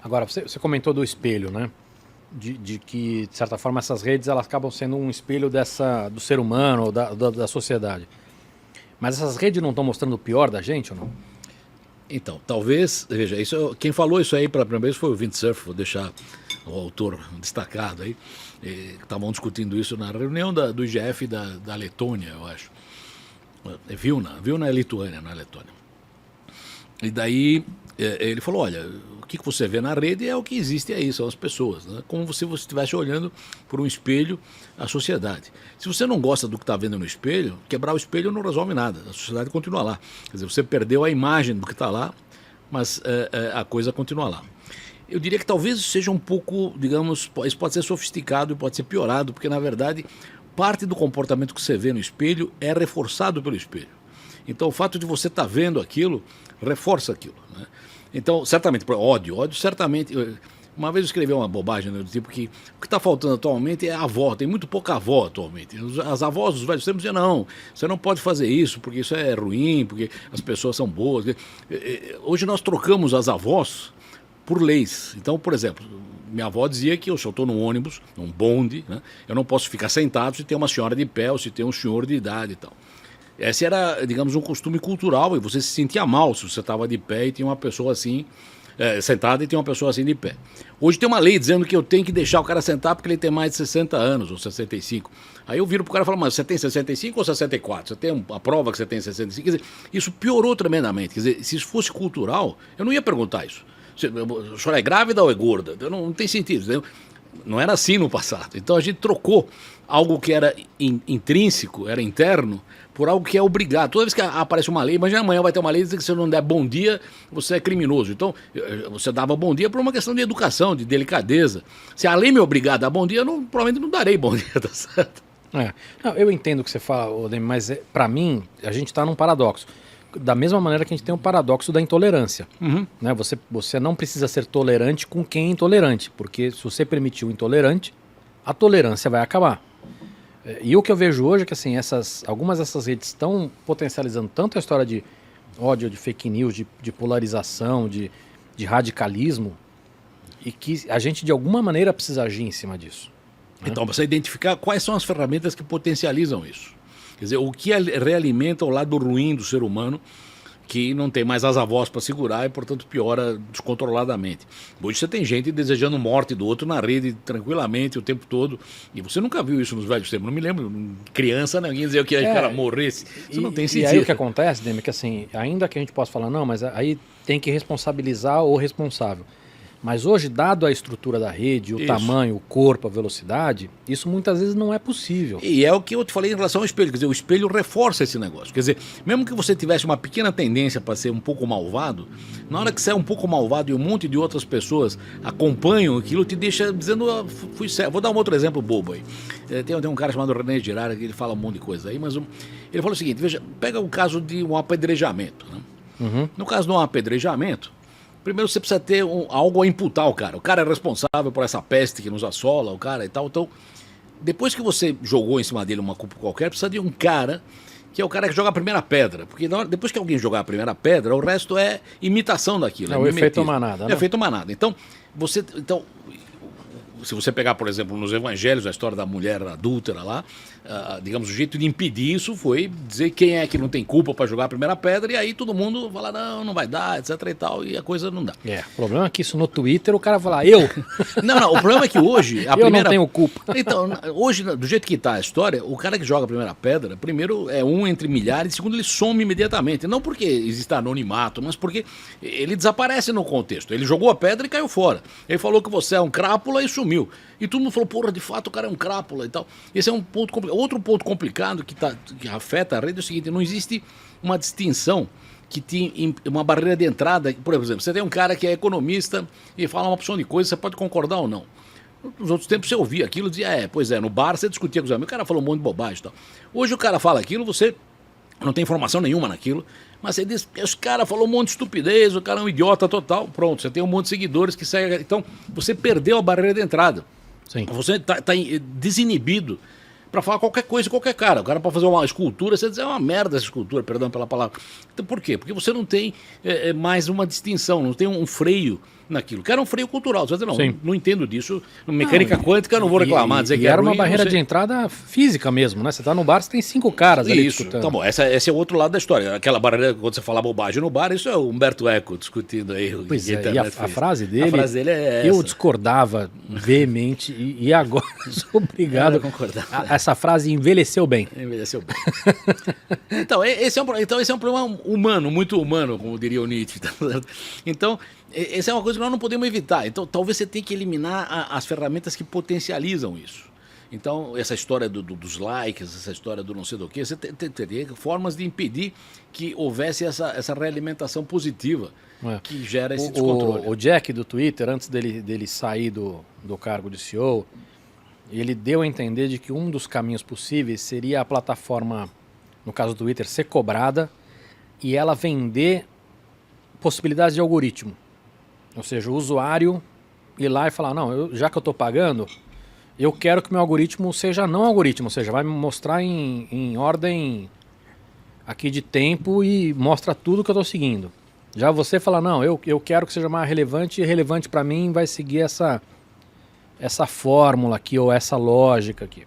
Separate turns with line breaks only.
Agora, você comentou do espelho, né? De que, de certa forma, essas redes elas acabam sendo um espelho do ser humano, ou da sociedade. Mas essas redes não estão mostrando o pior da gente ou não?
Então, talvez, veja, quem falou isso aí pela primeira vez foi o Windsurf, vou deixar o autor destacado aí. Estavam discutindo isso na reunião do IGF da Letônia, eu acho. É Vilna é Lituânia, não é Letônia. E daí ele falou, olha, o que você vê na rede é o que existe aí, são as pessoas, né? Como se você estivesse olhando por um espelho a sociedade. Se você não gosta do que está vendo no espelho, quebrar o espelho não resolve nada, a sociedade continua lá. Quer dizer, você perdeu a imagem do que está lá, mas a coisa continua lá. Eu diria que talvez isso seja um pouco, digamos, isso pode ser sofisticado e pode ser piorado, porque na verdade parte do comportamento que você vê no espelho é reforçado pelo espelho. Então o fato de você estar vendo aquilo reforça aquilo, né? Então, certamente, ódio certamente. Uma vez eu escrevi uma bobagem, né, do tipo que o que está faltando atualmente é a avó, tem muito pouca avó atualmente. As avós dos velhos tempos diziam, não, você não pode fazer isso, porque isso é ruim, porque as pessoas são boas. Hoje nós trocamos as avós por leis. Então, por exemplo, minha avó dizia que se eu estou num ônibus, num bonde, né, eu não posso ficar sentado se tem uma senhora de pé ou se tem um senhor de idade e tal. Esse era, digamos, um costume cultural, e você se sentia mal se você estava de pé e tinha uma pessoa assim, sentada e tinha uma pessoa assim de pé. Hoje tem uma lei dizendo que eu tenho que deixar o cara sentar porque ele tem mais de 60 anos ou 65. Aí eu viro pro cara e falo, mas você tem 65 ou 64? Você tem a prova que você tem 65? Quer dizer, isso piorou tremendamente. Quer dizer, se isso fosse cultural, eu não ia perguntar isso. A senhora é grávida ou é gorda? Não tem sentido, entendeu? Não era assim no passado. Então a gente trocou algo que era intrínseco, era interno, por algo que é obrigado. Toda vez que aparece uma lei, imagina amanhã vai ter uma lei dizendo que se você não der bom dia, você é criminoso. Então, você dava bom dia por uma questão de educação, de delicadeza. Se a lei me obrigar a dar bom dia, eu provavelmente não darei bom dia, tá certo?
Não, eu entendo o que você fala, Odem, mas para mim, a gente está num paradoxo. Da mesma maneira que a gente tem um paradoxo da intolerância.
Uhum.
Né? Você não precisa ser tolerante com quem é intolerante, porque se você permitir o intolerante, a tolerância vai acabar. E o que eu vejo hoje é que assim, algumas dessas redes estão potencializando tanto a história de ódio, de fake news, de polarização, de radicalismo, e que a gente de alguma maneira precisa agir em cima disso. Né?
Então, você identificar quais são as ferramentas que potencializam isso. Quer dizer, o que realimenta o lado ruim do ser humano, que não tem mais as avós para segurar e, portanto, piora descontroladamente. Hoje você tem gente desejando morte do outro na rede tranquilamente o tempo todo. E você nunca viu isso nos velhos tempos. Não me lembro, criança, né? Ninguém dizia que o cara morresse. Isso não tem sentido.
E aí o que acontece, Demi, é que assim, ainda que a gente possa falar, não, mas aí tem que responsabilizar o responsável. Mas hoje, dado a estrutura da rede, o tamanho, o corpo, a velocidade, isso muitas vezes não é possível.
E é o que eu te falei em relação ao espelho. Quer dizer, o espelho reforça esse negócio. Quer dizer, mesmo que você tivesse uma pequena tendência para ser um pouco malvado, na hora que você é um pouco malvado e um monte de outras pessoas acompanham aquilo, te deixa dizendo, fui certo. Vou dar um outro exemplo bobo aí. Tem um cara chamado René Girard, que ele fala um monte de coisa aí, mas ele falou o seguinte, veja, pega o caso de um apedrejamento. Né?
Uhum.
No caso de um apedrejamento, primeiro você precisa ter algo a imputar ao cara. O cara é responsável por essa peste que nos assola, o cara e tal. Então, depois que você jogou em cima dele uma culpa qualquer, precisa de um cara que é o cara que joga a primeira pedra. Porque depois que alguém jogar a primeira pedra, o resto é imitação daquilo.
É o efeito manada, né?
É efeito manada. Então, se você pegar, por exemplo, nos evangelhos, a história da mulher adúltera lá, digamos, o jeito de impedir isso foi dizer quem é que não tem culpa para jogar a primeira pedra, e aí todo mundo fala, não vai dar, etc e tal, e a coisa não dá.
O problema é que isso no Twitter o cara fala, eu?
Não, o problema é que hoje...
eu não tenho culpa.
Então, hoje, do jeito que está a história, o cara que joga a primeira pedra, primeiro é um entre milhares, segundo ele some imediatamente. Não porque existe anonimato, mas porque ele desaparece no contexto. Ele jogou a pedra e caiu fora. Ele falou que você é um crápula e sumiu. E todo mundo falou, porra, de fato o cara é um crápula e tal. Esse é um ponto complicado. Outro ponto complicado que afeta a rede é o seguinte, não existe uma distinção que tem uma barreira de entrada. Por exemplo, você tem um cara que é economista e fala uma opção de coisa, você pode concordar ou não. Nos outros tempos você ouvia aquilo e dizia, pois é, no bar você discutia com os amigos, o cara falou um monte de bobagem e tal. Hoje o cara fala aquilo, você não tem informação nenhuma naquilo, mas você diz, esse cara falou um monte de estupidez, o cara é um idiota total, pronto, você tem um monte de seguidores que seguem. Então, você perdeu a barreira de entrada.
Sim.
Você está desinibido para falar qualquer coisa, qualquer cara. O cara pode fazer uma escultura, você diz, é uma merda essa escultura, perdão pela palavra. Então, por quê? Porque você não tem mais uma distinção, não tem um freio naquilo, que era um freio cultural. Você diz, não,
Sim.
não entendo disso, mecânica quântica eu não vou reclamar, dizer
E
que é
era uma
ruim,
barreira
não
de
sei.
entrada física mesmo, né? Você tá no bar, você tem 5 caras ali
Isso,
discutando.
tá bom, esse é o outro lado da história. Aquela barreira, quando você fala bobagem no bar, isso é o Humberto Eco discutindo aí. o
Pois
que
é,
a
e a
internet fez.
frase dele,
A frase dele é
eu
essa.
discordava veemente e agora sou obrigado.
Eu concordava.
Essa frase envelheceu bem.
Envelheceu bem. Então, esse é um problema humano, muito humano, como diria o Nietzsche. Tá certo? Então, essa é uma coisa que nós não podemos evitar. Então, talvez você tenha que eliminar as ferramentas que potencializam isso. Então, essa história dos likes, essa história do não sei do que, você teria formas de impedir que houvesse essa realimentação positiva que gera esse descontrole.
O Jack do Twitter, antes dele sair do cargo de CEO, ele deu a entender de que um dos caminhos possíveis seria a plataforma, no caso do Twitter, ser cobrada e ela vender possibilidades de algoritmo. Ou seja, o usuário ir lá e falar, não, já que eu estou pagando, eu quero que meu algoritmo seja não algoritmo, ou seja, vai me mostrar em ordem aqui de tempo e mostra tudo que eu estou seguindo. Já você fala, não, eu quero que seja mais relevante e relevante para mim vai seguir essa fórmula aqui ou essa lógica aqui.